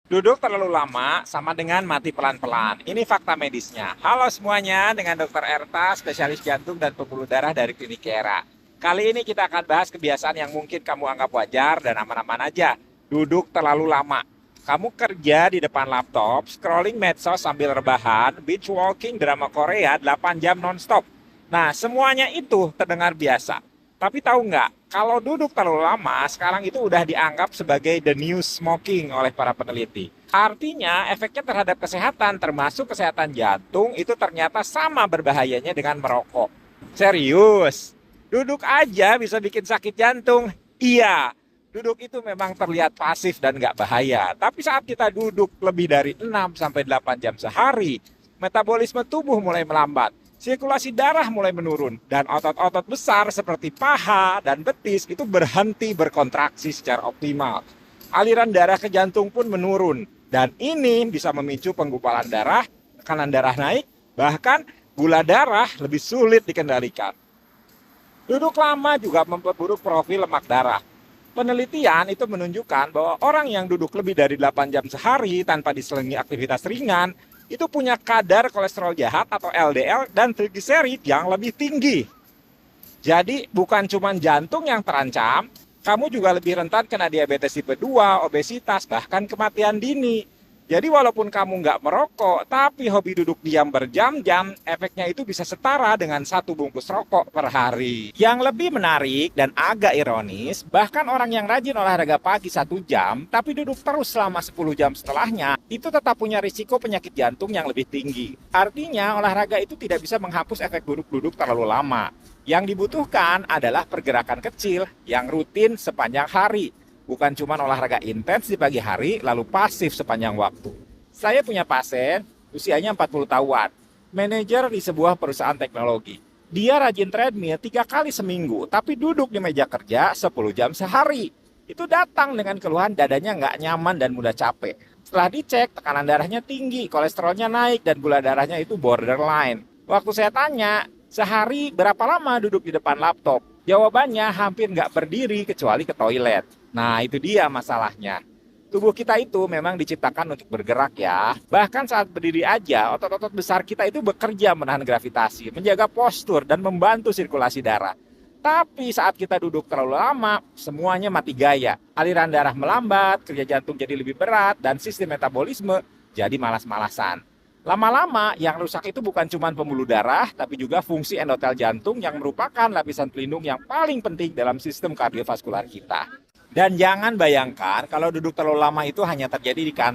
Duduk terlalu lama sama dengan mati pelan-pelan. Ini fakta medisnya. Halo semuanya, dengan Dr. Erta, spesialis jantung dan pembuluh darah dari Klinik Kiera. Kali ini kita akan bahas kebiasaan yang mungkin kamu anggap wajar dan aman-aman aja. Duduk terlalu lama. Kamu kerja di depan laptop, scrolling medsos sambil rebahan, binge walking drama Korea 8 jam nonstop. Nah, semuanya itu terdengar biasa. Tapi tahu nggak, kalau duduk terlalu lama, sekarang itu udah dianggap sebagai the new smoking oleh para peneliti. Artinya, efeknya terhadap kesehatan, termasuk kesehatan jantung, itu ternyata sama berbahayanya dengan merokok. Serius, duduk aja bisa bikin sakit jantung. Iya, duduk itu memang terlihat pasif dan nggak bahaya. Tapi saat kita duduk lebih dari 6 sampai 8 jam sehari, metabolisme tubuh mulai melambat, sirkulasi darah mulai menurun, dan otot-otot besar seperti paha dan betis itu berhenti berkontraksi secara optimal. Aliran darah ke jantung pun menurun, dan ini bisa memicu penggumpalan darah, tekanan darah naik, bahkan gula darah lebih sulit dikendalikan. Duduk lama juga memperburuk profil lemak darah. Penelitian itu menunjukkan bahwa orang yang duduk lebih dari 8 jam sehari tanpa diselingi aktivitas ringan itu punya kadar kolesterol jahat atau LDL dan trigliserid yang lebih tinggi. Jadi bukan cuma jantung yang terancam, kamu juga lebih rentan kena diabetes tipe 2, obesitas, bahkan kematian dini. Jadi walaupun kamu nggak merokok, tapi hobi duduk diam berjam-jam, efeknya itu bisa setara dengan 1 bungkus rokok per hari. Yang lebih menarik dan agak ironis, bahkan orang yang rajin olahraga pagi 1 jam, tapi duduk terus selama 10 jam setelahnya, itu tetap punya risiko penyakit jantung yang lebih tinggi. Artinya olahraga itu tidak bisa menghapus efek buruk duduk terlalu lama. Yang dibutuhkan adalah pergerakan kecil yang rutin sepanjang hari. Bukan cuma olahraga intens di pagi hari, lalu pasif sepanjang waktu. Saya punya pasien, usianya 40 tahun, manajer di sebuah perusahaan teknologi. Dia rajin treadmill 3 kali seminggu, tapi duduk di meja kerja 10 jam sehari. Itu datang dengan keluhan dadanya nggak nyaman dan mudah capek. Setelah dicek, tekanan darahnya tinggi, kolesterolnya naik, dan gula darahnya itu borderline. Waktu saya tanya, sehari berapa lama duduk di depan laptop? Jawabannya hampir nggak berdiri kecuali ke toilet. Nah, itu dia masalahnya. Tubuh kita itu memang diciptakan untuk bergerak ya. Bahkan saat berdiri aja, otot-otot besar kita itu bekerja menahan gravitasi, menjaga postur, dan membantu sirkulasi darah. Tapi saat kita duduk terlalu lama, semuanya mati gaya. Aliran darah melambat, kerja jantung jadi lebih berat, dan sistem metabolisme jadi malas-malasan. Lama-lama, yang rusak itu bukan cuma pembuluh darah, tapi juga fungsi endotel jantung yang merupakan lapisan pelindung yang paling penting dalam sistem kardiovaskular kita. Dan jangan bayangkan kalau duduk terlalu lama itu hanya terjadi di kantor